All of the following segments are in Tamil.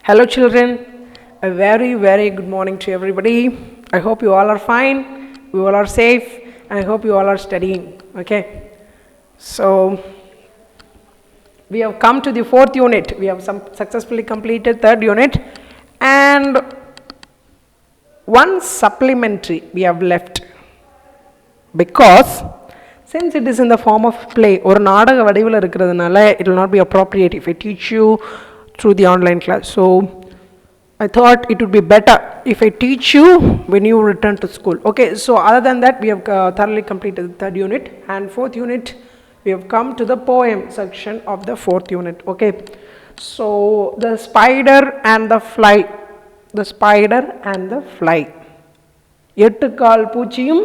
Hello children, a very good morning to everybody. I hope you all are fine, you all are safe, and I hope you all are studying. Okay, so we have come to the fourth unit. We have successfully completed third unit, and one supplementary we have left, because since it is in the form of play, ஒரு நாடக வடிவில் இருக்கிறதுனால it will not be appropriate if I teach you through the online class. So I thought it would be better if I teach you when you return to school. Okay, so other than that, we have thoroughly completed the third unit, and fourth unit we have come to the poem section of the fourth unit. Okay, so the spider and the fly. The spider and the fly. எட்டுக்கால் பூச்சியும்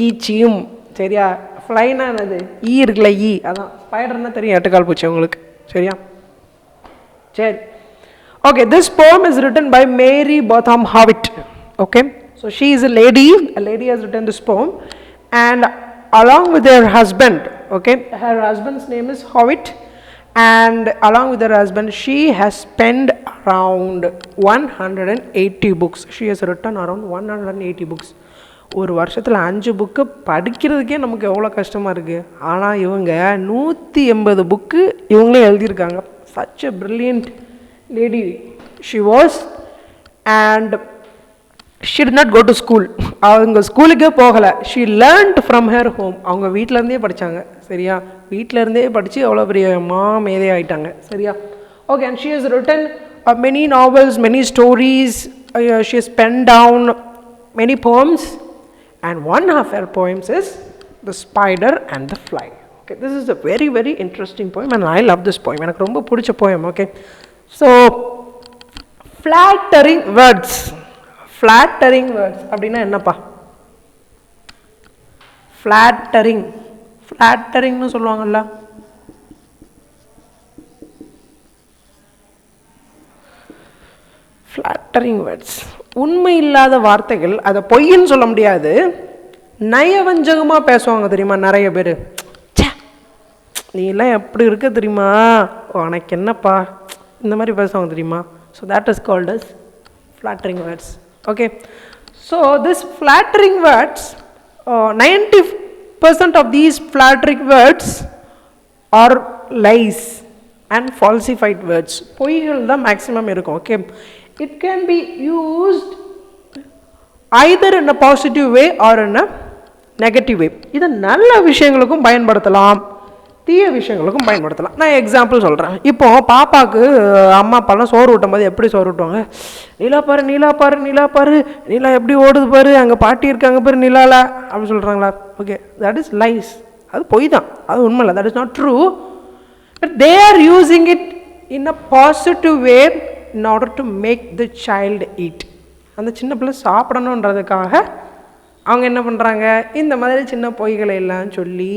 ஈச்சியும். சரியா? ஃப்ளைனா என்னது? ஈ இருக்குல்ல, ஈ. அதான் ஸ்பைடர்னா தெரியும், எட்டுக்கால் பூச்சி உங்களுக்கு. சரியா? சரி. Okay, this poem is written by Mary Botham Howitt. Okay, so she is a lady has written this poem, and along with her husband, okay, her husband's name is Howitt, and along with her husband she has penned around 180 books. She has written around 180 books. ஒரு வருஷத்தில் 5 புக்கு படிக்கிறதுக்கே நமக்கு எவ்வளோ கஷ்டமாக இருக்குது. ஆனால் இவங்க 180 புக்கு இவங்களே எழுதியிருக்காங்க. such a brilliant lady she was, and she did not go to school. அவங்க ஸ்கூலுக்கே போகலை. she learned from her home. அவங்க வீட்டிலேருந்தே படித்தாங்க. சரியா? வீட்டிலேருந்தே படித்து அவ்வளோ பெரிய மேதை ஆகிட்டாங்க. சரியா? okay, and she has written many novels, many stories. She has penned down many poems, and one of her poems is The Spider and the Fly. Okay, this is a very interesting poem, and I love this poem. எனக்கு ரொம்ப பிடிச்ச poem. Okay, so flattering words. Flattering words அப்படின்னா என்னப்பா? flatteringனு சொல்லுவாங்கல்ல. flattering words, உண்மை இல்லாத வார்த்தைகள். அதை பொய்ன்னு சொல்ல முடியாது, நயவஞ்சகமாக பேசுவாங்க தெரியுமா நிறைய பேர். நீ எல்லாம் எப்படி இருக்க தெரியுமா, உனக்கு என்னப்பா, இந்த மாதிரி பேசுவாங்க தெரியுமா. So that is called as flattering words. Okay, so this flattering words, 90% of these flattering words are lies and falsified words. பொய்கள் தான் மேக்ஸிமம் இருக்கும். Okay, it can be used either in a positive way or in a negative way. இதை நல்ல விஷயங்களுக்கும் பயன்படுத்தலாம், தீய விஷயங்களுக்கும் பயன்படுத்தலாம். நான் எக்ஸாம்பிள் சொல்கிறேன். இப்போது பாப்பாவுக்கு அம்மா அப்பாலாம் சோறு ஊட்டும் போது எப்படி சோறு ஊட்டுவாங்க? நீலா பாரு, நீலா பாரு, நீலா பாரு, நீலா எப்படி ஓடுது பாரு, அங்கே பாட்டி இருக்காங்க பாரு நிலால, அப்படி சொல்கிறாங்களா? Okay, that is lies. அது பொய் தான், அது உண்மை இல்லை. That is not true, but they are using it in a positive way in order to make the child eat. அந்த சின்ன பிள்ளை சாப்பிடணுன்றதுக்காக அவங்க என்ன பண்ணுறாங்க, இந்த மாதிரி சின்ன பொய்களை எல்லாம் சொல்லி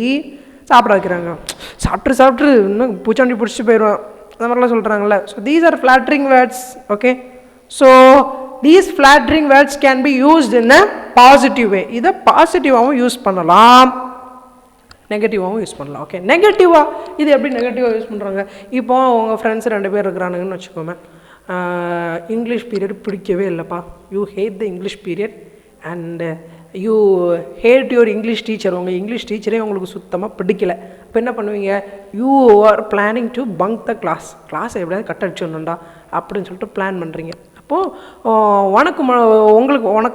சாப்பிட வைக்கிறாங்க. சாப்பிட்டு இன்னும் பூச்சாண்டி பிடிச்சி போயிடுவான், அந்த மாதிரிலாம் சொல்கிறாங்களே. So these are flattering words. Okay, so these flattering words can be used in a positive way. இதை பாசிட்டிவாகவும் யூஸ் பண்ணலாம், நெகட்டிவாகவும் யூஸ் பண்ணலாம். ஓகே, நெகட்டிவாக இது எப்படி நெகட்டிவாக யூஸ் பண்ணுறாங்க? இப்போ உங்கள் ஃப்ரெண்ட்ஸ் 2 பேர் இருக்கிறானுங்கன்னு வச்சுக்கோங்க. இங்கிலீஷ் பீரியட் பிடிக்கவே இல்லைப்பா, you hate the English period, and you hate your English teacher. உங்கள் இங்கிலீஷ் டீச்சரே உங்களுக்கு சுத்தமாக பிடிக்கல. இப்போ என்ன பண்ணுவீங்க? You are planning to bunk the கிளாஸை எப்படியாவது கட் அடிச்சிடணுண்டா அப்படின்னு சொல்லிட்டு பிளான் பண்ணுறீங்க. அப்போது உனக்கு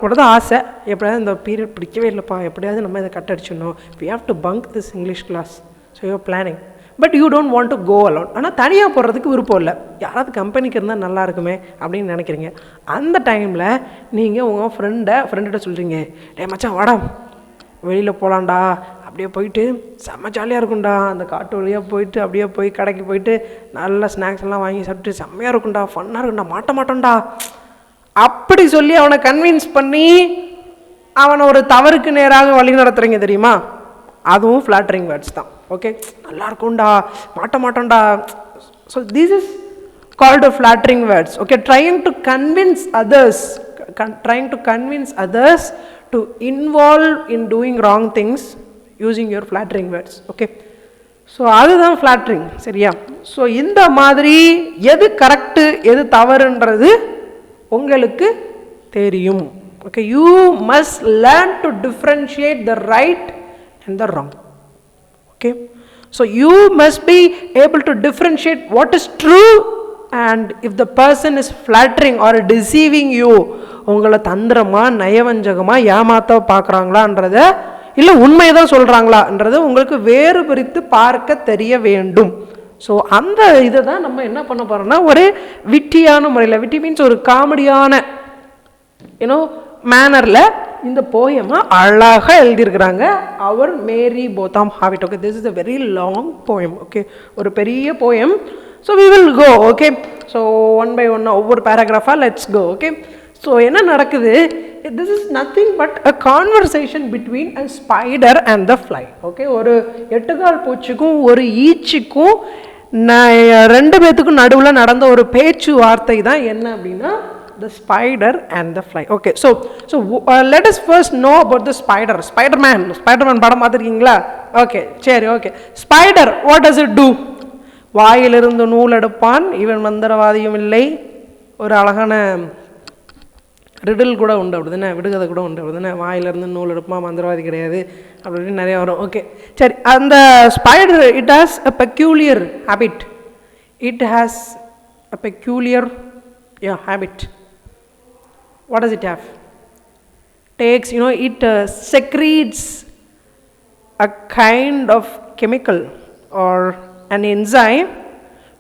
மட்டும் தான் ஆசை, எப்படியாவது இந்த பீரியட் பிடிக்கவே இல்லைப்பா, எப்படியாவது நம்ம இதை கட் அடிச்சிடணும், we have to bunk this English class. So you are planning, but you don't want to go alone. ஆனால் தனியாக போடுறதுக்கு விருப்பம் இல்லை, யாராவது கம்பெனிக்கு இருந்தால் நல்லா இருக்குமே அப்படின்னு நினைக்கிறீங்க. அந்த டைமில் நீங்கள் உங்கள் ஃப்ரெண்ட்ட சொல்கிறீங்க, டே மச்சான் வாடா வெளியில் போகலான்டா, அப்படியே போயிட்டு செம்ம ஜாலியாக இருக்கும்டா, அந்த காட்டு வழியாக போயிட்டு அப்படியே போய் கடைக்கு போயிட்டு நல்ல ஸ்நாக்ஸ் எல்லாம் வாங்கி சாப்பிட்டு செம்மையாக இருக்கும்டா, ஃபன்னாக இருக்கும்டா, மாட்டோண்டா அப்படி சொல்லி அவனை கன்வின்ஸ் பண்ணி அவனை ஒரு தவறுக்கு நேராக வழி நடத்துகிறீங்க தெரியுமா. அதுவும் ஃப்ளாட்டரிங் வேர்ட்ஸ் தான். ஓகே, நல்லா இருக்கும்டா, மாட்டோண்டா. So this is called a flattering words. Okay, trying to convince others to involve in doing wrong things using your flattering words. Okay, so அதுதான் ஃப்ளாட்ரிங். சரியா? ஸோ இந்த மாதிரி எது கரெக்டு எது தவறுன்றது உங்களுக்கு தெரியும். Okay, you must learn to differentiate the right and the wrong. Okay, so you must be able to differentiate what is true and if the person is flattering or deceiving you, உங்களை தந்திரமாக நயவஞ்சகமாக ஏமாற்ற பார்க்குறாங்களான்றத இல்லை உண்மையை தான் சொல்கிறாங்களான்றது உங்களுக்கு வேறு பிரித்து பார்க்க தெரிய வேண்டும். ஸோ அந்த இதை தான் நம்ம என்ன பண்ண போகிறோம்னா ஒரு விட்டியான முறையில், விட்டி மீன்ஸ் ஒரு காமெடியான மேனரில் இந்த போயமை அழகாக எழுதியிருக்கிறாங்க. அவர் Mary Botham Howitt. Okay, this is a very long poem. Okay, ஒரு பெரிய poem. So we will go. Okay, so one by one ஒவ்வொரு பேராகிராஃபாக லெட்ஸ் கோ. ஓகே, ஸோ என்ன நடக்குது? This is nothing but a conversation between a spider and the fly. Okay, ஒரு எட்டுக்கால் பூச்சிக்கும் ஒரு ஈச்சிக்கும் ரெண்டு பேர்த்துக்கும் நடுவில் நடந்த ஒரு பேச்சுவார்த்தை தான் என்ன அப்படின்னா the spider and the fly. Okay, so let us first know about the spider. Spider-Man படம் பார்த்துருக்கீங்களா? ஓகே, சரி. Okay, spider what does it do? வாயிலிருந்து நூல் எடுப்பான், இவன் மந்திரவாதியும் இல்லை. ஒரு அழகான ரிடில் கூட உண்டு அப்படிதானே, விடுகதை கூட உண்டு அப்படிதானே, வாயிலிருந்து நூல் எடுப்பான் மந்திரவாதி கிடையாது அப்படின்னு நிறைய வரும். ஓகே, சரி. அந்த spider it has a peculiar habit. It has a peculiar habit. What does it have? Takes, it secretes a kind of chemical or an enzyme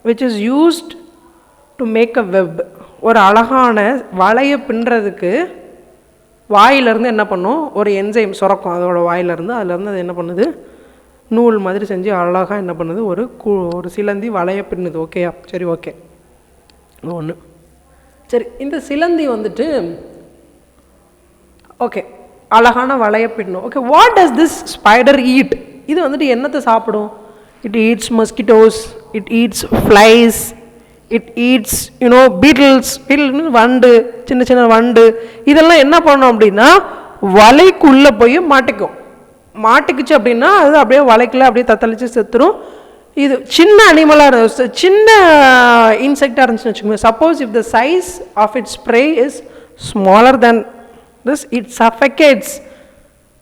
which is used to make a web. ஒரு அழகான வலையை பின்னுறதுக்கு வாயிலிருந்து என்ன பண்ணும், ஒரு என்சைம் சுரக்கும் அதோட வாயிலிருந்து. அதுலேருந்து அது என்ன பண்ணுது, நூல் மாதிரி செஞ்சு அழகாக என்ன பண்ணுது, ஒரு சிலந்தி வலையை பின்னுது. ஓகேயா? சரி, ஓகே. ஒன்று சரி. இந்த சிலந்தி வந்துட்டு ஓகே அழகான வலையை பின்னும். Okay, what does this spider eat? இது வந்துட்டு என்னத்தை சாப்பிடும்? It eats mosquitoes, it eats flies, it eats beetles. Beetles வண்டு, சின்ன சின்ன வண்டு. இதெல்லாம் என்ன பண்ணணும் அப்படின்னா வலைக்குள்ளே போய் மாட்டிக்குச்சு அப்படின்னா அது அப்படியே வலைக்குள்ளே அப்படியே தத்தளிச்சு செத்துரும். இது சின்ன அனிமலாக இருந்துச்சு, சின்ன இன்செக்டாக இருந்துச்சுன்னு வச்சுக்கோங்க. Suppose if the size of its prey is smaller then this, it suffocates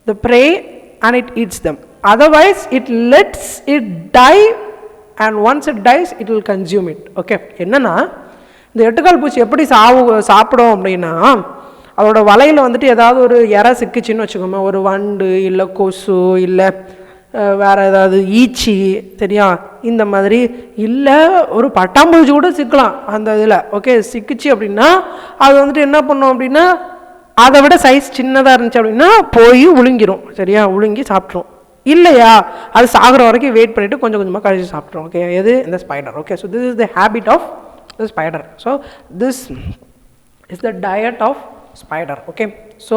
the prey and it eats them. Otherwise it lets it die and once it dies it will consume it. Okay, என்னன்னா இந்த எட்டுக்கால் பூச்சி எப்படி சாப்பிடும் அப்படின்னா அதோட வலையில் வந்துட்டு ஏதாவது ஒரு இறை சிக்கிச்சின்னு வச்சுக்கோங்க, ஒரு வண்டு இல்லை கொசு இல்லை வேறு ஏதாவது ஈச்சி, சரியா, இந்த மாதிரி இல்லை ஒரு பட்டாம்பூச்சி கூட சிக்கலாம் அந்த இதில். ஓகே, சிக்கிச்சு அப்படின்னா அது வந்துட்டு என்ன பண்ணும் அப்படின்னா அதை விட சைஸ் சின்னதாக இருந்துச்சு அப்படின்னா போய் உழுங்கிரும். சரியா, உழுங்கி சாப்பிட்ரும். இல்லையா அது சாகிற வரைக்கும் வெயிட் பண்ணிவிட்டு கொஞ்சம் கொஞ்சமாக கழிச்சு சாப்பிட்ரும். ஓகே, எது இந்த spider. Okay, so this is the habit of the spider. So this is the diet of spider. Okay, so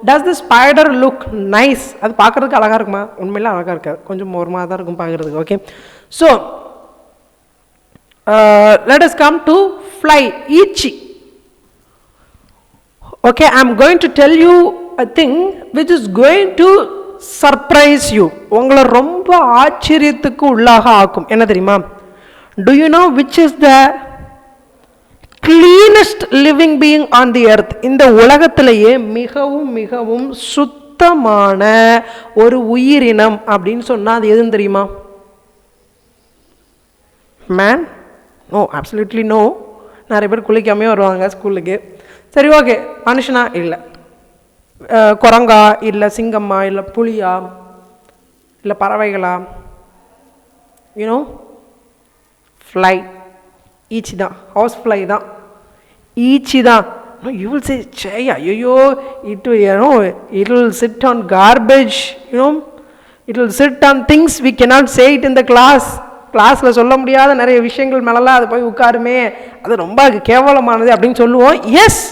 does the spider look nice? அது பார்க்குறதுக்கு அழகாக இருக்குமா? உண்மையில அழகாக இருக்காது, கொஞ்சம் மோரமாக தான் இருக்கும் பார்க்குறதுக்கு. Okay, so let us come to fly, ஈச்சி. Okay, I am going to tell you a thing which is going to surprise you. உங்களை ரொம்ப ஆச்சரியத்துக்கு உள்ளாக ஆக்கும். என்ன தெரியுமா? Do you know which is the cleanest living being on the earth? இந்த உலகத்திலேயே மிகவும் மிகவும் சுத்தமான ஒரு உயிரினம் அப்படின்னு சொன்னா அது எதுன்னு தெரியுமா? மேன்? No, absolutely no. நிறைய பேர் குளிக்காமே வருவாங்க ஸ்கூலுக்கு. சரி, ஓகே. மனுஷனா? இல்லை. குரங்கா இல்லை சிங்கம்மா இல்லை புலியா இல்லை பறவைகளா? ஃப்ளை, ஈச்சி தான். ஹவுஸ் ஃப்ளை தான், ஈச்சி தான். You will say, Chaya, it will sit on garbage, it will sit on things we cannot say it in the class. கிளாஸில் சொல்ல முடியாத நிறைய விஷயங்கள் மேலெல்லாம் அது போய் உட்காருமே, அது ரொம்ப கேவலமானது அப்படின்னு சொல்லுவோம். Yes,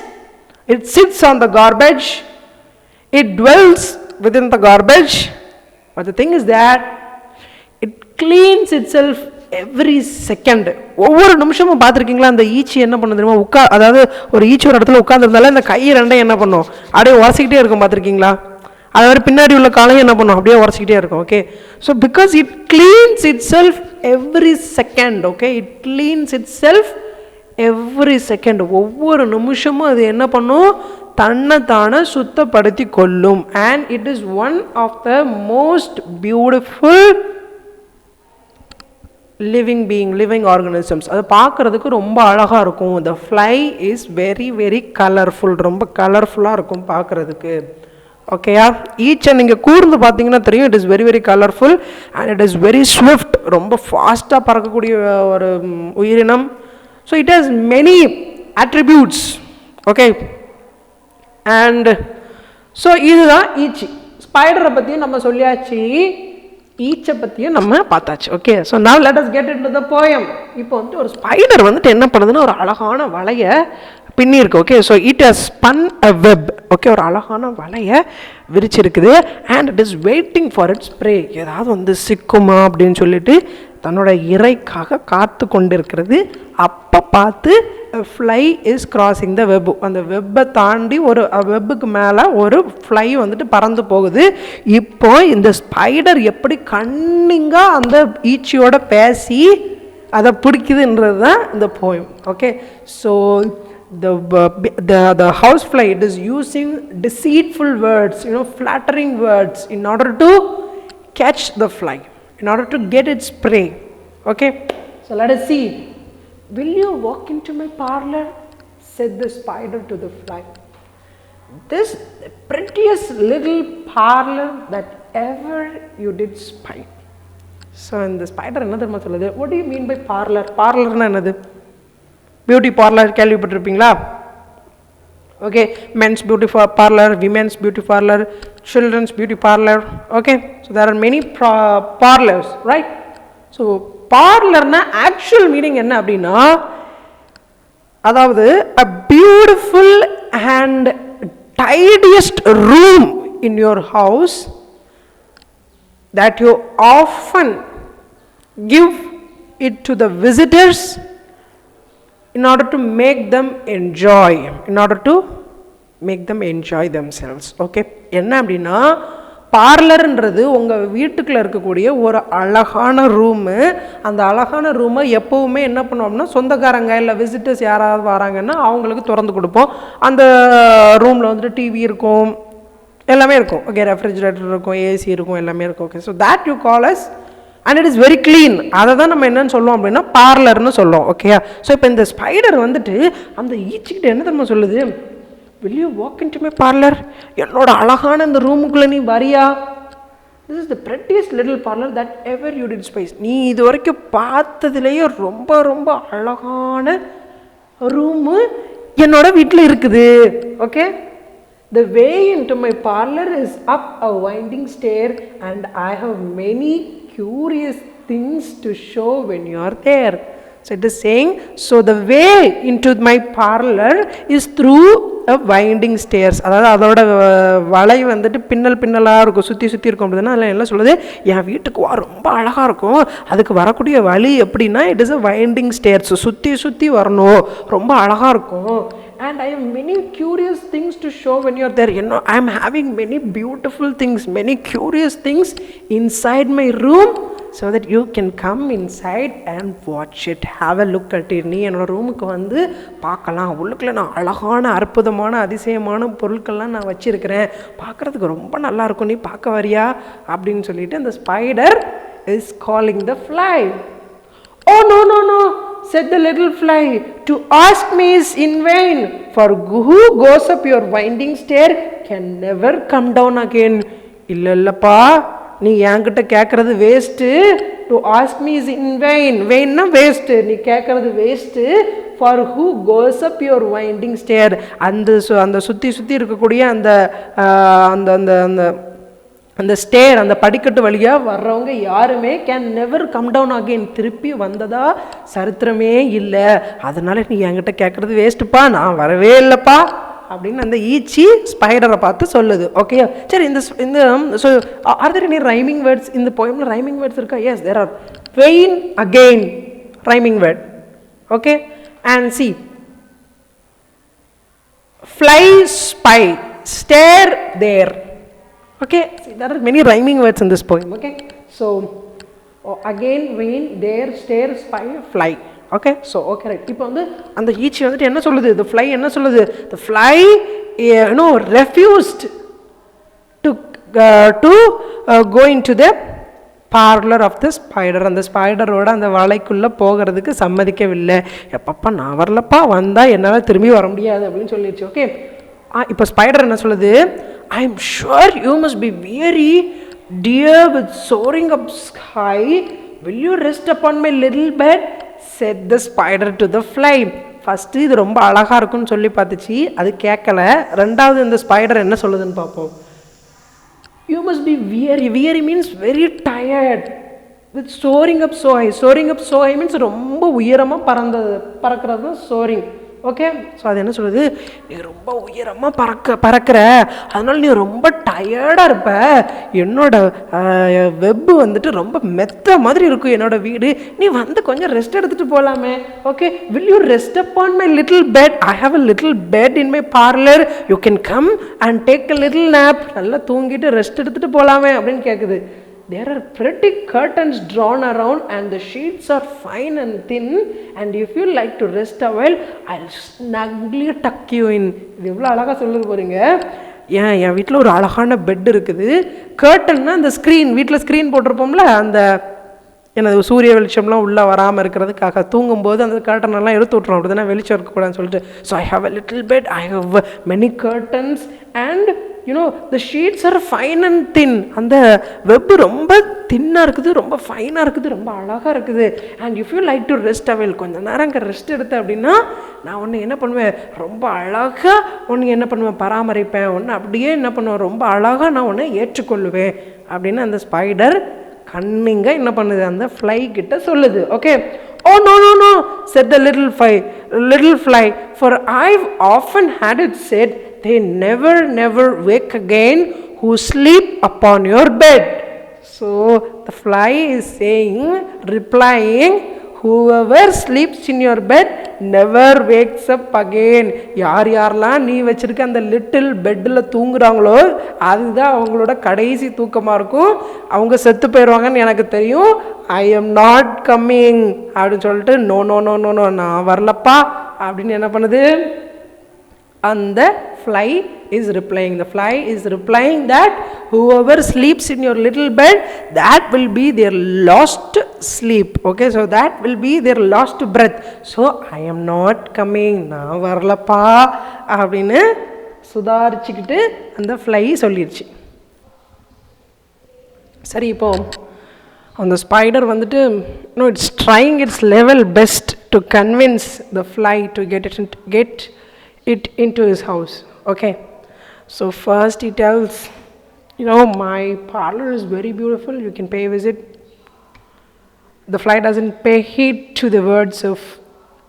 it sits on the garbage, it dwells within the garbage, but the thing is that it cleans itself every second. ஒவ்வொரு நிமிஷமும் பார்த்துருக்கீங்களா அந்த ஈச்சி என்ன பண்ண தெரியுமா? அதாவது ஒரு ஈச்சி ஒரு இடத்துல உட்காந்துருந்தாலும் இந்த கை ரெண்டையும் என்ன பண்ணும், அப்படியே உரசிக்கிட்டே இருக்கும். பார்த்துருக்கீங்களா? அது மாதிரி பின்னாடி உள்ள காலையும் என்ன பண்ணும், அப்படியே உரைச்சிக்கிட்டே இருக்கும். Okay, so because it cleans itself every second. Okay, it cleans itself every second. ஒவ்வொரு நிமிஷமும் அது என்ன பண்ணும், தன்னைத்தானே சுத்தப்படுத்தி கொள்ளும். And it is one of the most beautiful living organisms. அது பார்க்குறதுக்கு ரொம்ப அழகாக இருக்கும். The fly is very very colourful, ரொம்ப கலர்ஃபுல்லாக இருக்கும் பார்க்குறதுக்கு. ஓகேயா, ஈச்சை நீங்கள் கூர்ந்து பார்த்தீங்கன்னா தெரியும், it is very very colourful and it is very Swift, ரொம்ப ஃபாஸ்ட்டாக பறக்கக்கூடிய ஒரு உயிரினம். So it has many attributes. Okay, and so இதுதான் ஈச்சி. ஸ்பைடரை பற்றியும் நம்ம சொல்லியாச்சு, ஈச்சை பற்றியும் நம்ம பார்த்தாச்சு. Okay, so now let us get into the poem. இப்போ வந்து ஒரு ஸ்பைடர் வந்துட்டு என்ன பண்ணுதுன்னா ஒரு அழகான வலையை பின்னி இருக்கு. Okay, so it has spun a web. Okay, ஒரு அழகான வலையை விரிச்சிருக்குது. And it is waiting for its prey. ஏதாவது வந்து சிக்குமா அப்படின்னு சொல்லிட்டு தன்னோட இறைக்காக காத்து கொண்டிருக்கிறது. அப்போ பார்த்து fly is crossing the web. அந்த வெப்பை தாண்டி ஒரு வெப்புக்கு மேலே ஒரு ஃப்ளை வந்துட்டு பறந்து போகுது. இப்போ இந்த ஸ்பைடர் எப்படி கன்னிங்காக அந்த ஈச்சியோட பேசி அதை பிடிக்குதுன்றது தான் இந்த poem. Okay, so the housefly, it is using deceitful words, flattering words in order to catch the fly, in order to get its prey. Okay, so let us see. Will you walk into my parlor, said the spider to the fly. This the prettiest little parlor that ever you did spy. So இந்த ஸ்பைடர் என்ன தெரியுமா சொல்லுது, what do you mean by parlor? பார்லர்னா என்னது? பியூட்டி பார்லர் கேள்விப்பட்டிருப்பீங்களா? Okay, men's beauty parlour, women's beauty parlour, children's beauty parlour. Okay, so there are many parlours, right? So பார்லர்னா ஆக்சுவல் மீனிங் என்ன அப்படின்னா, அதாவது a beautiful and tidiest room in your house that you often give it to the visitors in order to make them enjoy themselves. Okay, என்ன அப்படின்னா பார்லர்ன்றது உங்கள் வீட்டுக்குள்ளே இருக்கக்கூடிய ஒரு அழகான ரூமு. அந்த அழகான ரூமை எப்போவுமே என்ன பண்ணுவோம்னா, சொந்தக்காரங்க இல்லை விசிட்டர்ஸ் யாராவது வராங்கன்னா அவங்களுக்கு திறந்து கொடுப்போம். அந்த ரூமில் வந்துட்டு டிவி இருக்கும், எல்லாமே இருக்கும். ஓகே, ரெஃப்ரிஜிரேட்டர் இருக்கும், ஏசி இருக்கும், எல்லாமே இருக்கும். Okay, so that you call us and it is very clean. அதை தான் நம்ம என்னன்னு சொல்லுவோம் அப்படின்னா பார்லர்னு சொல்லுவோம். ஓகேயா, ஸோ இப்போ இந்த ஸ்பைடர் வந்துட்டு அந்த ஈச்சிக்கிட்ட என்ன தெரியுமா சொல்லுது, will you walk into my parlor? என்னோட அழகான இந்த ரூமுக்குள்ளே நீ வரியா? this is the prettiest little parlor that ever you did spy. நீ இது வரைக்கும் பார்த்ததுலேயே ரொம்ப ரொம்ப அழகான ரூமு என்னோட வீட்டில் இருக்குது. Okay, the way into my parlor is up a winding stair and I have many curious things to show when you are there. So it is saying, so the way into my parlor is through a winding stairs. அதாவது அதோட வலை வந்துட்டு பின்னலாக இருக்கும், சுற்றி இருக்கும். அப்படின்னா அதில் என்ன சொல்லுது, என் வீட்டுக்கு ரொம்ப அழகாக இருக்கும், அதுக்கு வரக்கூடிய வழி எப்படின்னா it is a winding stairs. சுற்றி வரணும், ரொம்ப அழகாக இருக்கும். And I have many curious things to show when you are there. I am having many beautiful things, many curious things inside my room so that you can come inside and watch it, have a look at it. நீ என்னோட ரூமுக்கு வந்து பார்க்கலாம், உள்ளுக்குள்ளே நான் அழகான அற்புதமான அதிசயமான பொருட்கள்லாம் நான் வச்சுருக்கிறேன், பார்க்குறதுக்கு ரொம்ப நல்லா இருக்கும், நீ பார்க்க வரியா அப்படின்னு சொல்லிட்டு அந்த spider is calling the fly. Oh no, said the little fly, to ask me is in vain, for who goes up your winding stair can never come down again. இல்லப்பா, நீ என்கிட்ட கேட்கறது waste. To ask me is in vain. வெயின்னா வேஸ்ட்டு, நீ கேட்கறது waste. For who goes up your winding stair, அந்த சுற்றி இருக்கக்கூடிய அந்த அந்த அந்த அந்த அந்த ஸ்டேர், அந்த படிக்கட்டு வழியாக வர்றவங்க யாருமே can never come down again, திருப்பி வந்ததா சரித்திரமே இல்லை. அதனால நீ என்கிட்ட கேட்குறது வேஸ்ட்டுப்பா, நான் வரவே இல்லைப்பா அப்படின்னு அந்த ஈச்சி ஸ்பைடரை பார்த்து சொல்லுது. ஓகே, சரி. இந்த so are there any rhyming words இந்த போயமில்? ரைமிங் வேர்ட்ஸ் இருக்கா? Yes, there are. Vain, again, rhyming word. Okay, and see, fly, spy, stair, there. Okay, see, there are many rhyming words in this poem. Okay, so again, rain, there, stare, spy, fly. Okay, so okay, right. இப்போ வந்து அந்த ஈச்சி வந்துட்டு என்ன சொல்லுது? The fly என்ன சொல்லுது? The fly, refused to go into the parlor of the spider. அந்த ஸ்பைடரோட அந்த வலைக்குள்ளே போகிறதுக்கு சம்மதிக்கவில்லை. எப்பப்பா நான் வரலப்பா, வந்தால் என்னால் திரும்பி வர முடியாது அப்படின்னு சொல்லிடுச்சு. ஓகே, இப்போ ஸ்பைடர் என்ன சொல்லுது? I am sure you must be weary, dear, with soaring up sky. Will you rest upon my little bed? Said the spider to the fly. First இது ரொம்ப அழகாக இருக்குன்னு சொல்லி பார்த்துச்சு, அது கேட்கல. ரெண்டாவது இந்த ஸ்பைடர் என்ன சொல்லுதுன்னு பார்ப்போம். You must be weary. Weary means very tired. With soaring up so high. Soaring up so high means ரொம்ப உயரமாக பறக்கிறது soaring. ஓகே, ஸோ அது என்ன சொல்லுது? நீ ரொம்ப உயரமாக பறக்கிற, அதனால நீ ரொம்ப டயர்டாக இருப்ப. என்னோட வெப்பு வந்துட்டு ரொம்ப மெத்த மாதிரி இருக்கும் என்னோட வீடு. நீ வந்து கொஞ்சம் ரெஸ்ட் எடுத்துகிட்டு போகலாமே. Okay, will you rest upon my little bed? I have a little bed in my parlour. You can come and take a little nap. நல்லா தூங்கிட்டு ரெஸ்ட் எடுத்துகிட்டு போகலாமே அப்படின்னு கேட்குது. There are pretty curtains drawn around and the sheets are fine and thin, and if you like to rest a while, I'll snugly tuck you in. இது எவ்வளோ அழகாக சொல்லுது பாருங்க. என் வீட்டில் ஒரு அழகான பெட் இருக்குது. கர்டன்னா அந்த ஸ்க்ரீன், வீட்டில் ஸ்க்ரீன் போட்டிருப்போம்ல, அந்த எனது சூரிய வெளிச்சம்லாம் உள்ளே வராமல் இருக்கிறதுக்காக தூங்கும்போது அந்த கர்டனெல்லாம் எடுத்து விட்றோம், அப்படி தானே வெளிச்சம் இருக்கக்கூடாதுன்னு சொல்லிட்டு. So I have a little bed, I have many curtains and the sheets are fine and thin. அந்த வெப் ரொம்ப தின்னாக இருக்குது, ரொம்ப ஃபைனாக இருக்குது, ரொம்ப அழகாக இருக்குது. And if you like to rest awhile, கொஞ்சம் நேரம் அங்கே ரெஸ்ட் எடுத்தேன் அப்படின்னா நான் ஒன்று என்ன பண்ணுவேன், ரொம்ப அழகாக ஒன்று என்ன பண்ணுவேன், பராமரிப்பேன். ஒன்று அப்படியே என்ன பண்ணுவேன், ரொம்ப அழகாக நான் ஒன்று ஏற்றுக்கொள்ளுவேன் அப்படின்னு அந்த ஸ்பைடர் கன்னிங்காக என்ன பண்ணுது, அந்த ஃப்ளை கிட்ட சொல்லுது. Okay, oh no, said the little fly, for I've often had it said, they never wake again who sleep upon your bed. So the fly is saying, replying, whoever sleeps in your bed never wakes up again. யாரெல்லாம் நீ வச்சிருக்க அந்த லிட்டில் பெட்டில் தூங்குறாங்களோ அதுதான் அவங்களோட கடைசி தூக்கமாக இருக்கும், அவங்க செத்து போயிடுவாங்கன்னு எனக்கு தெரியும். ஐ எம் நாட் கம்மிங் அப்படின்னு சொல்லிட்டு no no no no no நான் வரலப்பா அப்படின்னு என்ன பண்ணுது, அந்த fly is replying. The fly is replying that whoever sleeps in your little bed, that will be their lost sleep. Okay, so that will be their lost breath. So I am not coming, நான் வரலப்பா அப்படின்னு சுதாரிச்சுக்கிட்டு அந்த fly சொல்லிடுச்சு. சரி, இப்போ அந்த ஸ்பைடர் வந்துட்டு it's trying its level best to convince the fly to get it into his house. Okay, so first he tells, my parlor is very beautiful, you can pay a visit. The fly doesn't pay heed to the words of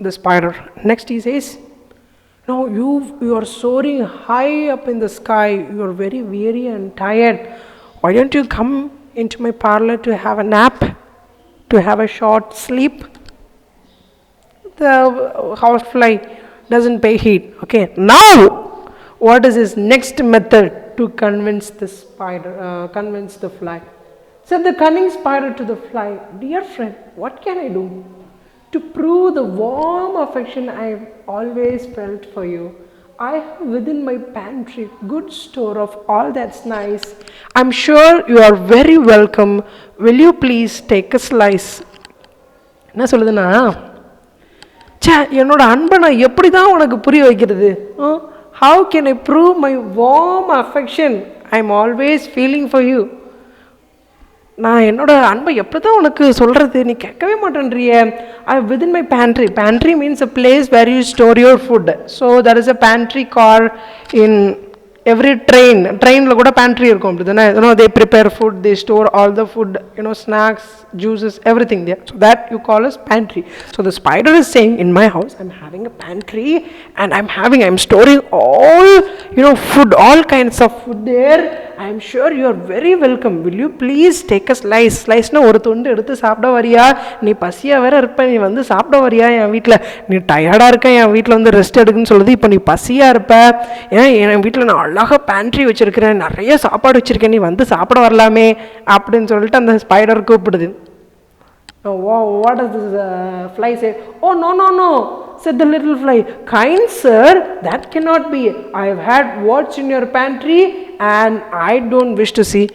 the spider. Next he says, no, you are soaring high up in the sky, you are very weary and tired. Why don't you come into my parlor to have a nap, to have a short sleep? The housefly doesn't pay heed. Okay, now what is his next method to convince the fly? Said the cunning spider to the fly, dear friend, what can I do to prove the warm affection I have always felt for you? I have within my pantry good store of all that's nice. I'm sure you are very welcome. Will you please take a slice? என்ன சொல்லுதுன்னா, என்னோட அன்பை நான் எப்படி தான் உனக்கு புரிய வைக்கிறது? How can I prove my warm affection I am always feeling for you? நான் என்னோட அன்பை எப்படி தான் உனக்கு சொல்கிறது, நீ கேட்கவே மாட்டேன்றிய. I within my pantry means a place where you store your food. So there is a pantry car in every trainல கூட pantry இருக்கும், அப்படி தானே? They prepare food, they store all the food, snacks, juices, everything there. So that you call as pantry. So the spider is saying, in my house I'm having a pantry and I'm storing all food, all kinds of food there. I am sure you are very welcome, will you please take a slice. ஸ்லைஸ்னா ஒரு துண்டு எடுத்து சாப்பிட வரியா, நீ பசியாக வேற இருப்ப, நீ வந்து சாப்பிட வரியா என் வீட்டில், நீ டயர்டாக இருக்க என் வீட்டில் வந்து ரெஸ்ட் எடுக்குன்னு சொல்லுது, இப்போ நீ பசியாக இருப்ப, ஏன் என் வீட்டில் நான் அழகாக பேண்ட்ரி வச்சுருக்கிறேன், நிறைய சாப்பாடு வச்சுருக்கேன், நீ வந்து சாப்பிட வரலாமே அப்படின்னு சொல்லிட்டு அந்த ஸ்பைடர் கூப்பிடுது. What does this fly say? Oh, no, no, no, said the little fly. Kind sir, that cannot be. I have had what's in your pantry and I don't wish to see.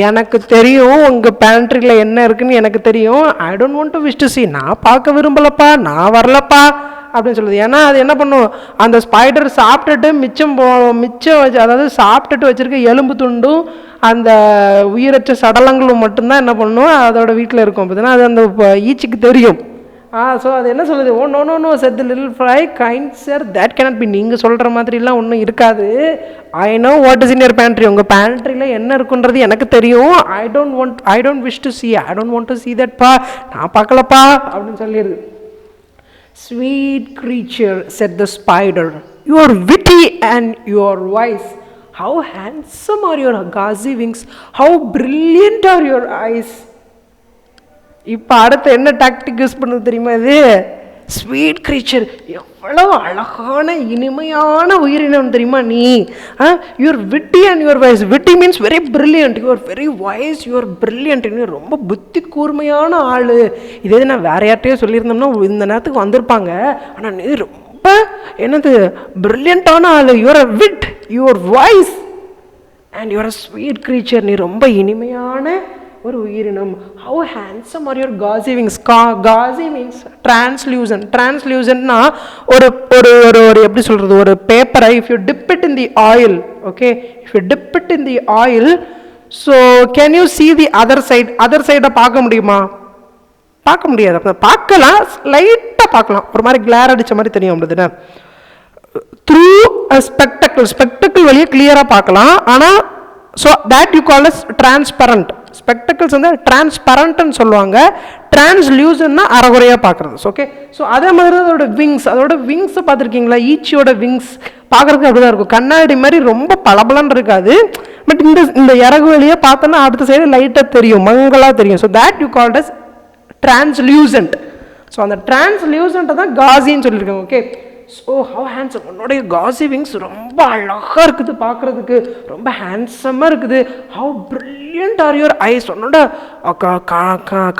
எனக்கு தெரியும் உங்கள் பேண்ட்ரியில் என்ன இருக்குன்னு எனக்கு தெரியும். I don't want to wish to see. நான் பார்க்க விரும்பலப்பா, நான் வரலப்பா அப்படின்னு சொல்லுது. ஏன்னா அது என்ன பண்ணும், அந்த ஸ்பைடர் சாப்பிட்டுட்டு மிச்சம் வச்சு, அதாவது சாப்பிட்டுட்டு வச்சுருக்க எலும்பு துண்டும் அந்த உயிரற்ற சடலங்களும் மட்டும்தான் என்ன பண்ணும் அதோட வீட்டில் இருக்கும். பார்த்தீங்கன்னா அது அந்த ஈச்சிக்கு தெரியும். ஸோ அது என்ன சொல்லுது, oh no no no said the little fly, kind sir, that cannot be. நீங்கள் சொல்கிற மாதிரிலாம் ஒன்றும் இருக்காது. I know what is in your pantry. உங்கள் பேண்ட்ரியில் என்ன இருக்குன்றது எனக்கு தெரியும். I don't wish to see. I don't want to see that பா, நான் பார்க்கலப்பா அப்படின்னு சொல்லிடுது. Sweet creature, said the spider, you are witty and you are wise. How handsome are your gauzy wings, how brilliant are your eyes. இப்போ அடுத்து என்ன டாக்டிக் யூஸ் பண்ணுது தெரியுமா இது? ஸ்வீட் கிரீச்சர், எவ்வளோ அழகான இனிமையான உயிரினம் தெரியுமா நீ. You're witty and your wise. Witty means very brilliant, you're very wise, you're brilliant. நீ ரொம்ப புத்தி கூர்மையான ஆள். இதே நான் வேற யார்ட்டையோ சொல்லியிருந்தோம்னா இந்த நேரத்துக்கு வந்திருப்பாங்க. ஆனால் நீ ரொம்ப என்னது பிரில்லியண்டான ஆள். You're a wit, you're wise and you're a sweet creature. நீ ரொம்ப இனிமையான ஒரு உயிரினம். How handsome are your gauzy wings. Gauzy means translucent. டிரான்ஸ்லூசன்ட்னா ஒரு ஒரு ஒரு ஒரு எப்படி சொல்கிறது, ஒரு பேப்பரை if you dip it in the oil, okay, if you dip it in the oil, so can you see the other side. Other சைடை பார்க்க முடியுமா? பார்க்க முடியாது. பார்க்கலாம், லைட்டாக பார்க்கலாம், ஒரு மாதிரி கிளார் அடித்த மாதிரி தெரியும் அப்படிதுன்னு. த்ரூ ஸ்பெக்டக்கிள், ஸ்பெக்டக்கிள் வழியாக கிளியராக பார்க்கலாம். ஆனால் so that you call as transparent. Spectacles வந்து டிரான்ஸ்பரண்ட்னு சொல்லுவாங்க. டிரான்ஸ்லூசன்னா அறகுறையாக பார்க்குறது. ஓகே, ஸோ அதே மாதிரி அதோட விங்ஸ், அதோட விங்ஸை பார்த்துருக்கீங்களா? ஈச்சியோட விங்ஸ் பார்க்குறதுக்கு அப்படி தான் இருக்கும். கண்ணாடி மாதிரி ரொம்ப பளபளன்னு இருக்காது. பட் இந்த இறகு வழியாக பார்த்தோன்னா அடுத்த சைடு லைட்டாக தெரியும், மங்களாக தெரியும். So that you called as translucent. So அந்த டிரான்ஸ்லூசண்ட்டை தான் காசின்னு சொல்லியிருக்காங்க. ஓகே, ஸோ ஹவ் ஹேண்ட்ஸம், உன்னோடைய காசி விங்ஸ் ரொம்ப அழகாக இருக்குது பார்க்குறதுக்கு, ரொம்ப ஹேண்ட்ஸமாக இருக்குது. How brilliant are your eyes, உன்னோட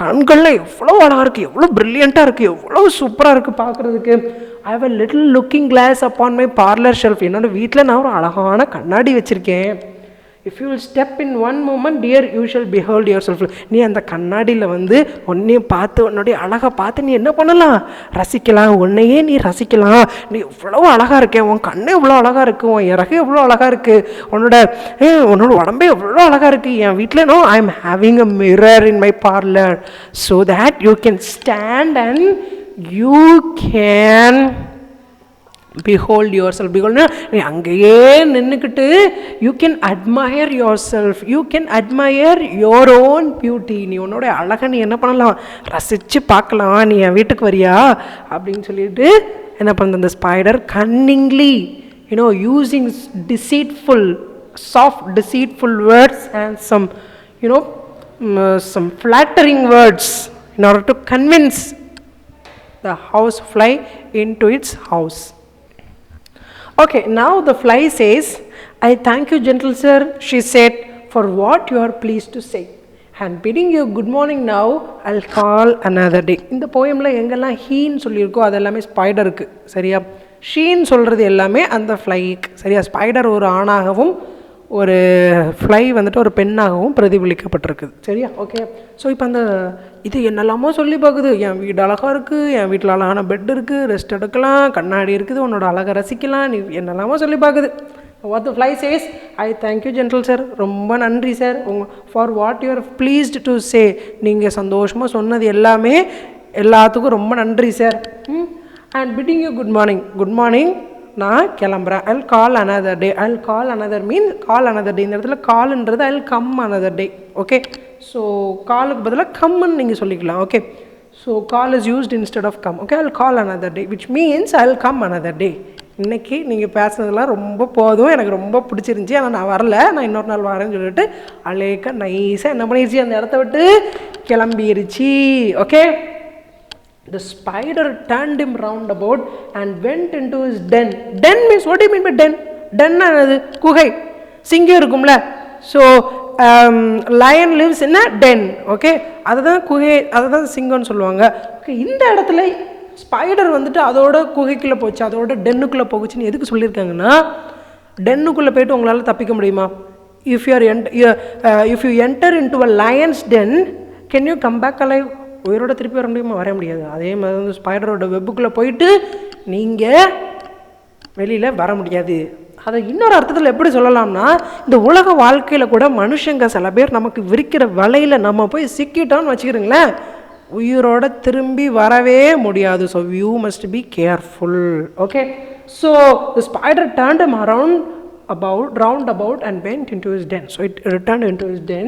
கண்களில் எவ்வளோ அழகாக இருக்குது, எவ்வளோ பிரில்லியண்ட்டாக இருக்குது, எவ்வளோ சூப்பராக இருக்குது பார்க்குறதுக்கு. I have a little looking glass upon my parlour shelf. என்னோடய வீட்டில் நான் ஒரு அழகான கண்ணாடி வச்சுருக்கேன். If you will step in one moment dear you shall behold yourself. நீ அந்த கண்ணாடியில் வந்து உன்னையும் பார்த்து, உன்னுடைய அழகை பார்த்து நீ என்ன பண்ணலாம், ரசிக்கலாம். உன்னையே நீ ரசிக்கலாம். நீ எவ்வளோ அழகாக இருக்கேன், உன் கண்ணே எவ்வளோ அழகாக இருக்குது, உன் இறகு எவ்வளோ அழகாக இருக்குது, உன்னோட உடம்பே எவ்வளோ அழகாக இருக்குது. என் வீட்டில் I am having a mirror in my parlour so that you can stand and you can behold yourself. behold நீ அங்கேயே நின்றுக்கிட்டு you can admire yourself, you can admire your own beauty. நீ உன்னோட அழகை நீ என்ன பண்ணலாம், ரசித்து பார்க்கலாம். நீ என் வீட்டுக்கு வரியா அப்படின்னு சொல்லிட்டு என்ன பண்ணுது அந்த spider cunningly, using deceitful, soft deceitful words and some flattering words in order to convince the house fly into its house. Okay, now the fly says, I thank you, gentle sir, she said, for what you are pleased to say. And bidding you good morning now, I'll call another day. இந்த போயமில் எங்கெல்லாம் ஹீன்னு சொல்லியிருக்கோ அதெல்லாமே ஸ்பைடருக்கு, சரியா? ஷீன்னு சொல்கிறது எல்லாமே அந்த ஃப்ளைக்கு, சரியா? ஸ்பைடர் ஒரு ஆணாகவும் ஒரு ஃப்ளை வந்துட்டு ஒரு பெண்ணாகவும் பிரதிபலிக்கப்பட்டிருக்குது, சரியா? ஓகே, ஸோ இப்போ அந்த இது என்னெல்லாமோ சொல்லி பார்க்குது. என் வீடு அழகாக இருக்குது, என் வீட்டில் அழகான பெட் இருக்குது, ரெஸ்ட் எடுக்கலாம், கண்ணாடி இருக்குது, உன்னோட அழகை ரசிக்கலாம், நீ என்னெல்லாமோ சொல்லி பார்க்குது. What the fly says, I thank you gentle sir, ரொம்ப நன்றி sir, for what you are pleased to say. நீங்கள் சந்தோஷமாக சொன்னது எல்லாமே எல்லாத்துக்கும் ரொம்ப நன்றி sir. And bidding you good morning, good morning, நான் கிளம்புறேன். I'll call another day. I'll call another means call another day. இந்த இடத்துல கால்ன்றது I'll come another day. Okay, so காலுக்கு பதிலாக கம்முன்னு நீங்கள் சொல்லிக்கலாம். Okay, so call is used instead of come. Okay, I'll call another day, which means I'll come another day. இன்றைக்கி நீங்கள் பேசுனதெல்லாம் ரொம்ப போதும், எனக்கு ரொம்ப பிடிச்சிருந்துச்சி, ஆனால் நான் வரல, நான் இன்னொரு நாள் வரேன்னு சொல்லிட்டு அலேக்கா நைஸாக என்ன பண்ணிருச்சு, அந்த இடத்த விட்டு கிளம்பிருச்சு. Okay. The spider turned him round about and went into his den. Den means, what do you mean by den? Den என்னது? குகை. சிங்கம் இருக்கும்ல. So lion lives in a den. Okay, அதுதான் குகை, அதுதான் சிங்கம்னு சொல்லுவாங்க. ஓகே, இந்த இடத்துல ஸ்பைடர் வந்துட்டு அதோட குகைக்குள்ளே போச்சு, அதோட டென்னுக்குள்ளே போகுச்சுன்னு எதுக்கு சொல்லியிருக்காங்கன்னா, டென்னுக்குள்ளே போய்ட்டு உங்களால் தப்பிக்க முடியுமா? If you enter into a lion's den, can you come back alive? உயிரோட திருப்பி வர முடியுமா? வர முடியாது. அதே மாதிரி வந்து ஸ்பைடரோட வெப்புக்குள்ளே போயிட்டு நீங்கள் வெளியில் வர முடியாது. அதை இன்னொரு அர்த்தத்தில் எப்படி சொல்லலாம்னா, இந்த உலக வாழ்க்கையில் கூட மனுஷங்க சில பேர் நமக்கு விரிக்கிற வலையில் நம்ம போய் சிக்கிட்டோன்னு வச்சுக்கிறீங்களேன், உயிரோட திரும்பி வரவே முடியாது. So you must be careful. Okay, so the spider turned him round about and went into his den. So it returned into his den,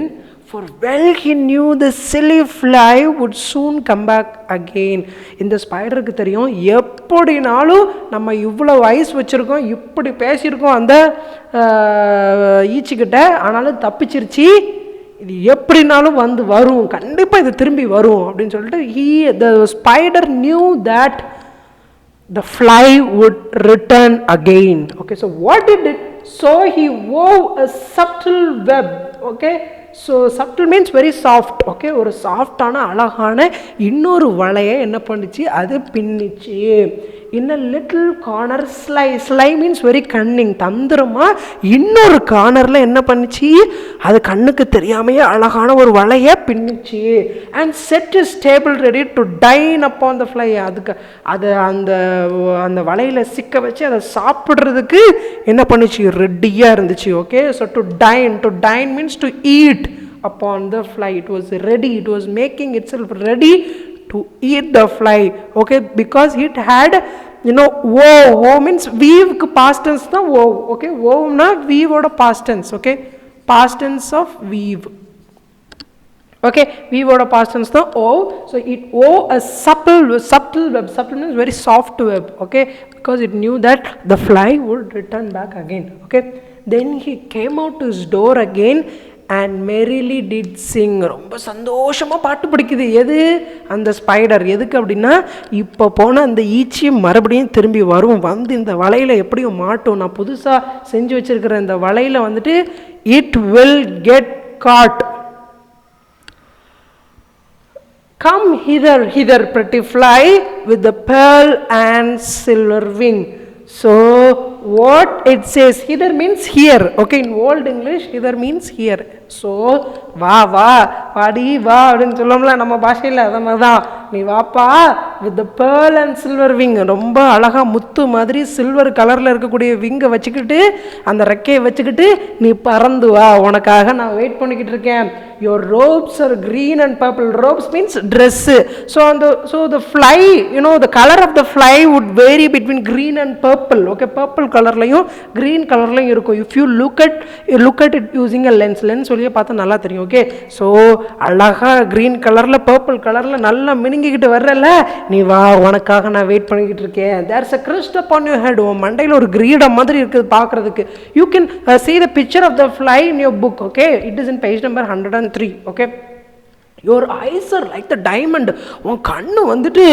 for well he knew the silly fly would soon come back again. இந்த ஸ்பைடருக்கு தெரியும், எப்படினாலும் நம்ம இவ்வளோ வயசு வச்சுருக்கோம், இப்படி பேசியிருக்கோம் அந்த ஈச்சிக்கிட்ட, ஆனாலும் தப்பிச்சிருச்சு, இது எப்படினாலும் வந்து வரும், கண்டிப்பாக இது திரும்பி வரும் அப்படின்னு சொல்லிட்டு the spider knew that the fly would return again. Okay, so what did it? So he wove a subtle web. Okay, so subtle means very soft. Okay, ஒரு சாஃப்டான அழகான இன்னொரு வலையை என்ன பண்ணிச்சு, அது பின்னிச்சு. in a little corner sly means very cunning, தந்திரமா இன்னொரு கார்னர்ல என்ன பண்ணிச்சு, அது கண்ணுக்கு தெரியாமையே அழகான ஒரு வலையை பின்னிச்சு. and set his table ready to dine upon the fly. அதுக்கு அது அந்த அந்த வலையில சிக்க வச்சு அதை சாப்பிட்றதுக்கு என்ன பண்ணிச்சு, ரெடியாக இருந்துச்சு. Okay, so to time means to eat upon the fly. It was ready, it was making itself ready to eat the fly. Okay, because it had, you know, wove means weave ku past tense na wove. Okay, wove na weave oda past tense. Okay, past tense of weave. Okay, weave oda past tense na wove. So it wove a subtle web. Subtle means very soft web. Okay, because it knew that the fly would return back again. Okay, then he came out to his door again and merrily did sing. ரொம்ப சந்தோஷமாக பாட்டு படிக்குது. எது? அந்த ஸ்பைடர். எதுக்கு அப்படின்னா, இப்போ போன அந்த ஈச்சி மறுபடியும் திரும்பி வரும், வந்து இந்த வலையில் எப்படியும் மாட்டும், நான் புதுசாக செஞ்சு வச்சுருக்கிற இந்த வலையில் வந்துட்டு it will get caught. Come hither pretty fly with the pearl and silver wing. So what it says, hither means here. Okay, in old English hither means here. So வா வாடி வா அப்படின்னு சொல்லோம்ல நம்ம பாஷையில், அதை மாதிரி தான், நீ வாப்பா with the pearl and silver wing. ரொம்ப அழகாக முத்து மாதிரி சில்வர் கலரில் இருக்கக்கூடிய விங்கை வச்சுக்கிட்டு, அந்த ரெக்கையை வச்சுக்கிட்டு நீ பறந்து வா, உனக்காக நான் வெயிட் பண்ணிக்கிட்டு இருக்கேன். Your robes are green and purple. Robes means dress. So the fly, you know the colour of the fly would vary between green and purple. Okay, purple கலர்லையும் க்ரீன் கலர்லையும் இருக்கும். If you look at it using a lens சொல்லி பார்த்தா நல்லா தெரியும். ஓகே, ஸோ அழகா கிரீன் கலர்ல பர்பிள் கலர்ல நல்லா மினுங்கிக்கிட்டு வர்றல, நீ வா, உனக்காக நான் வெயிட் பண்ணிக்கிட்டு இருக்கேன். There's a crest upon your head. உன் மண்டையில் ஒரு கிரீடம் மாதிரி இருக்குது பார்க்கறதுக்கு. You can see the picture of the fly in your book. Okay, it is in page number 103. Okay, your eyes are like the diamond. உன் கண்ணு வந்துட்டு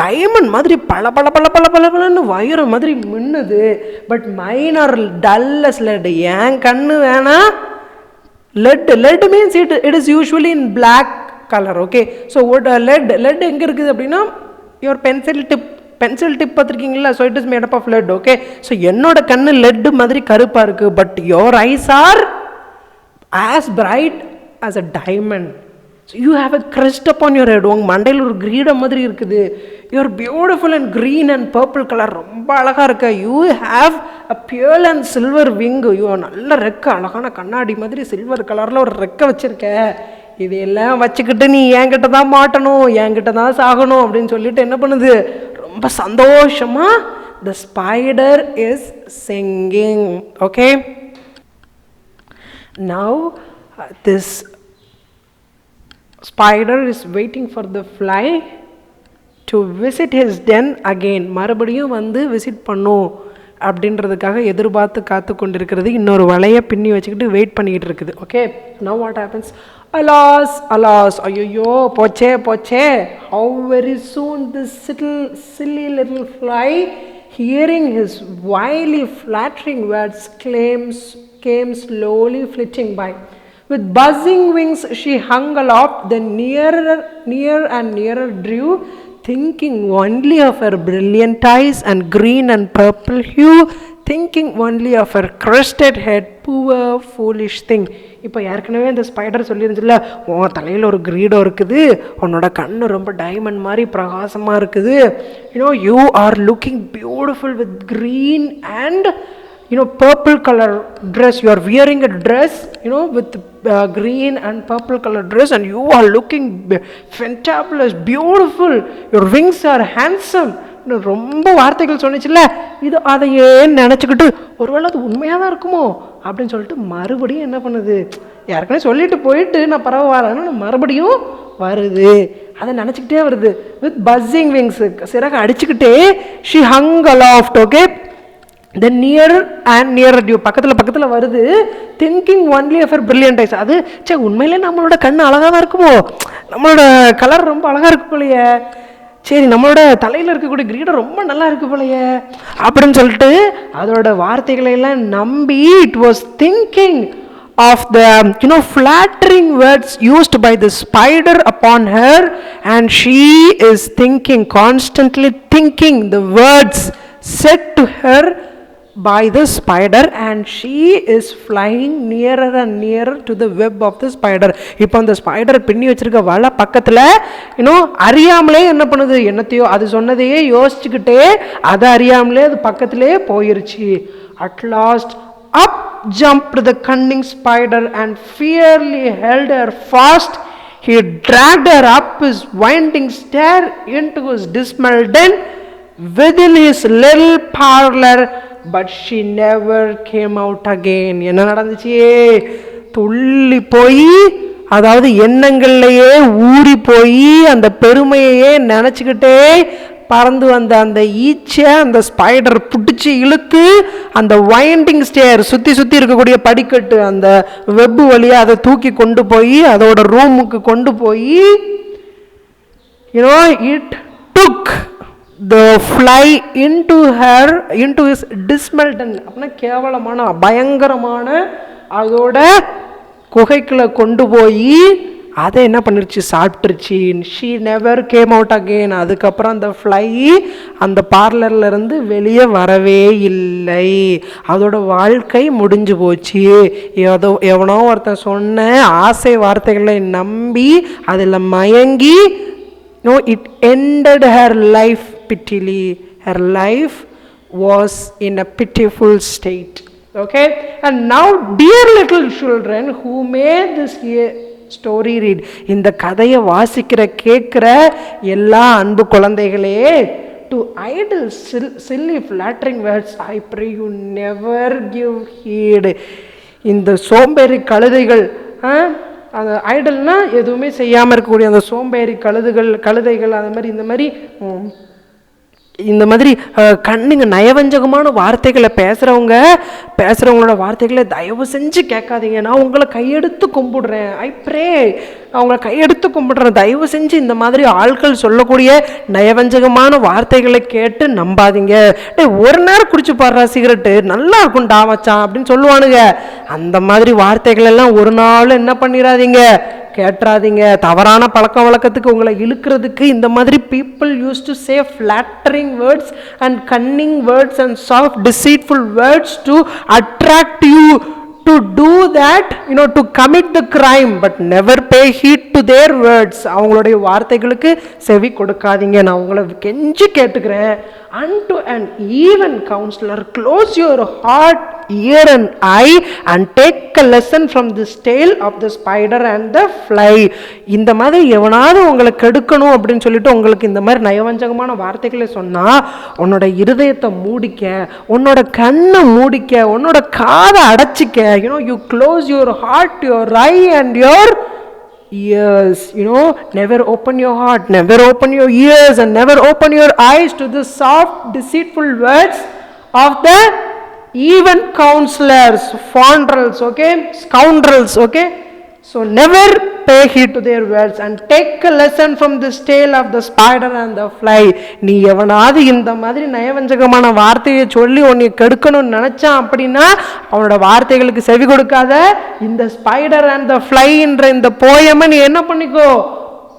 டைமண்ட் மாதிரி பல பல பல பல பல பலன்னு வயிறு மாதிரி மின்னுது. But mine are dull as lead. ஏன் கண்ணு வேணா lead means it is usually in black color. Okay, so what lead எங்க இருக்குது அப்படின்னா, your pencil tip பார்த்துருக்கீங்களா? So it is made up of lead. Okay, so என்னோட கண்ணு லெட் மாதிரி கருப்பாக இருக்குது, but your eyes are as bright as a diamond. So you have a crest upon your head. உங்கள் மண்டையில் ஒரு கிரீடம் மாதிரி இருக்குது. You're beautiful and green and purple colour, ரொம்ப அழகாக இருக்க. You have a pure and silver wing. You நல்ல ரெக்கை, அழகான கண்ணாடி மாதிரி சில்வர் கலரில் ஒரு ரெக்கை வச்சுருக்க. இதையெல்லாம் வச்சுக்கிட்டு நீ என்கிட்ட தான் மாட்டணும், என்கிட்ட தான் சாகணும் அப்படின்னு சொல்லிட்டு என்ன பண்ணுது, ரொம்ப சந்தோஷமா the spider is singing. Okay, now this spider is waiting for the fly to visit his ten again, மறுபடியும் வந்து விசிட் பண்ணும் அப்படின்றதுக்காக எதிர்பார்த்து காத்து கொண்டிருக்கிறது. இன்னொரு வலையை பின்னி வச்சுக்கிட்டு வெயிட் பண்ணிக்கிட்டு இருக்குது. Okay, now what happens? Alas alas, ஐயோ போச்சே போச்சே. How very soon this silly little fly, hearing his wily flattering words, came slowly flitting by. With buzzing wings she hung aloft, then near and nearer drew, thinking only of her brilliant eyes and green and purple hue, thinking only of her crested head. Poor foolish thing. இப்போ ஏற்கனவே இந்த ஸ்பைடர் சொல்லியிருந்துச்சுல, உன் தலையில் ஒரு கிரீடம் இருக்குது, உன்னோட கண்ணு ரொம்ப டைமண்ட் மாதிரி பிரகாசமாக இருக்குது, you are looking beautiful with green and purple color dress. You are wearing a dress with green and purple color dress, and you are looking fantabulous, beautiful. Your wings are handsome. ரொம்ப வார்த்தைகள் சொன்னிச்சுல்ல, இது அதையே நினச்சிக்கிட்டு ஒருவேளை அது உண்மையாக தான் இருக்குமோ அப்படின்னு சொல்லிட்டு மறுபடியும் என்ன பண்ணுது, யாருக்குனே சொல்லிட்டு போயிட்டு நான் பரவாயில்லன்னு மறுபடியும் வருது, அதை நினச்சிக்கிட்டே வருது. வித் பஸ்ஸிங் விங்ஸ், சிறகு அடிச்சுக்கிட்டே she hung aloft. Okay, then near and near drew, பக்கத்தில் வருது. Thinking only of her brilliant eyes, அது சே உண்மையிலே நம்மளோட கண் அழகாக தான் இருக்குமோ, நம்மளோட கலர் ரொம்ப அழகாக இருக்கு போலையே, சரி நம்மளோட தலையில் இருக்கக்கூடிய கிரீடம் ரொம்ப நல்லா இருக்கு போலையே அப்படின்னு சொல்லிட்டு அதோட வார்த்தைகளை எல்லாம் நம்பி it was thinking of the flattering words used by the spider upon her, and she is constantly thinking the words said to her by the spider, and she is flying nearer and nearer to the web of the spider. இப்போ அந்த ஸ்பைடர் பின்னி வச்சிருக்க வலை பக்கத்துல அறியாமலே என்ன பண்ணுது, என்னத்தையோ அது சொன்னதையே யோசிச்சுக்கிட்டே அது அறியாமலே அது பக்கத்திலே போயிருச்சு. At last up jumped the cunning spider and fiercely held her fast. He dragged her up his winding stair into his dismal den within his little parlor, but she never came out again. என்ன நடந்துச்சு, துள்ளி போய் அதாவது எண்ணங்கள்லையே ஊறி போய் அந்த பெருமையே நினச்சிக்கிட்டே பறந்து வந்த அந்த ஈச்சை அந்த ஸ்பைடர் பிடிச்சி இழுத்து அந்த வைண்டிங் ஸ்டேர் சுற்றி இருக்கக்கூடிய படிக்கட்டு அந்த வெப்பு வழியாக அதை தூக்கி கொண்டு போய் அதோட ரூமுக்கு கொண்டு போய் it took the fly into his dismal den. அப்படின்னா கேவலமான பயங்கரமான அதோட குகைக்குள்ள கொண்டு போய் அதை என்ன பண்ணிருச்சு, சாப்பிட்டுருச்சு. she never came out again. அதுக்கப்புறம் அந்த ஃப்ளை அந்த பார்லர்ல இருந்து வெளியே வரவே இல்லை, அதோட வாழ்க்கை முடிஞ்சு போச்சு. எவனோ ஒருத்தன் சொன்ன ஆசை வார்த்தைகளை நம்பி அதில் மயங்கி it ended her life pitifully. Her life was in a pitiful state. Okay, and now dear little children who made this story read, இந்த கதையை வாசிக்கிற கேட்கிற எல்லா அன்பு குழந்தைகளே, to idle silly flattering words I pray you never give heed. இந்த சோம்பேறி கழுதைகள், அந்த ஐடல்னா எதுவுமே செய்யாமல் இருக்கக்கூடிய அந்த சோம்பேறி கழுதைகள் அது மாதிரி இந்த மாதிரி கண்ணுங்க நயவஞ்சகமான வார்த்தைகளை பேசுகிறவங்களோட வார்த்தைகளை தயவு செஞ்சு கேட்காதீங்க. நான் உங்களை கையெடுத்து கும்பிடுறேன், ஐ ப்ரே, நான் உங்களை கையெடுத்து கும்பிடுறேன், தயவு செஞ்சு இந்த மாதிரி ஆட்கள் சொல்லக்கூடிய நயவஞ்சகமான வார்த்தைகளை கேட்டு நம்பாதீங்க. ஒரு நேரம் குடிச்சு பாடுறா சிகரெட்டு நல்லா இருக்கும் டாமச்சான் அப்படின்னு சொல்லுவானுங்க. அந்த மாதிரி வார்த்தைகள் எல்லாம் ஒரு நாள் என்ன பண்ணிடாதீங்க, கேட்டுறாதீங்க. தவறான பழக்க வழக்கத்துக்கு உங்களை இழுக்கிறதுக்கு இந்த மாதிரி people used to say flattering words and cunning words and soft deceitful words to attract you to do that, to commit the crime, but never pay heed to their words. அவங்களுடைய வார்த்தைகளுக்கு செவி கொடுக்காதீங்க. நான் உங்களை கெஞ்சி கேட்டுக்கிறேன். Unto an even counselor close your heart, ear and eye and take a lesson from this tale of the spider and the fly. இந்த மாதிரி எவனாவது உங்களை கெடுக்கணும் அப்படின்னு சொல்லிட்டு உங்களுக்கு இந்த மாதிரி நயவஞ்சகமான வார்த்தைகளை சொன்னா உன்னோட இருதயத்தை மூடிக்க, உன்னோட கண்ணை மூடிக்க, உன்னோட காதை அடைச்சிக்க. you close your heart, your eye and your ears. Never open your heart, never open your ears, and never open your eyes to the soft, deceitful words of the even counselors, fondrels, okay, scoundrels, okay. So never pay heed to their words and take a lesson from this tale of the spider and the fly. நீ எவனாவது இந்த மாதிரி நயவஞ்சகமான வார்த்தையை சொல்லி உன்னை கெடுக்கணும்னு நினைச்சான் அப்படின்னா அவனோட வார்த்தைகளுக்கு செவி கொடுக்காத. இந்த ஸ்பைடர் அண்ட் த ஃப்ளைன்ற இந்த போயமை நீ என்ன பண்ணிக்கோ,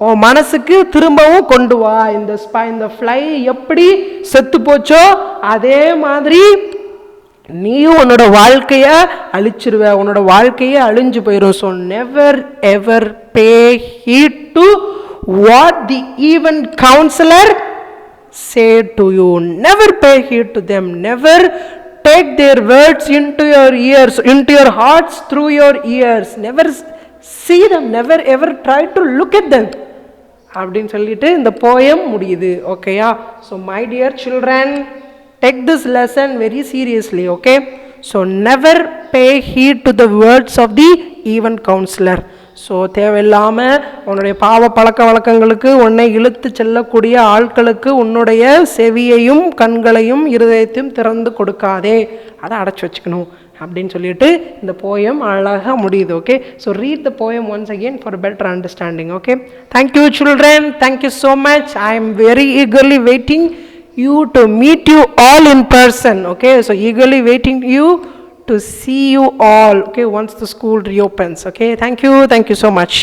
உன் மனசுக்கு திரும்பவும் கொண்டு வா. இந்த ஃப்ளை எப்படி செத்து போச்சோ அதே மாதிரி நீயும் உன்னோட வாழ்க்கைய அழிச்சிருவ, உன்னோட வாழ்க்கையே அழிஞ்சு போயிடும். So never ever pay heat to what the even councillor say to you. Never pay heat to them. Never take their words into your ears, into your hearts through your ears. Never see them, never ever try to look at them. அப்படின்னு சொல்லிட்டு இந்த போயம் முடியுது. ஓகேயா? So my dear children, take this lesson very seriously, okay? So never pay heed to the words of the even counselor. So தேவையில்லாமல் உன்னுடைய பாவ பழக்க வழக்கங்களுக்கு உன்னை இழுத்து செல்லக்கூடிய ஆட்களுக்கு உன்னுடைய செவியையும் கண்களையும் இருதயத்தையும் திறந்து கொடுக்காதே, அதை அடைச்சி வச்சுக்கணும் அப்படின்னு சொல்லிட்டு இந்த போயம் அழகாக முடியுது. Okay, so read the poem once again for better understanding. Okay, thank you children, thank you so much. I am very eagerly waiting you to meet you all in person. Okay, so eagerly waiting you to see you all, okay, once the school reopens. Okay, thank you so much.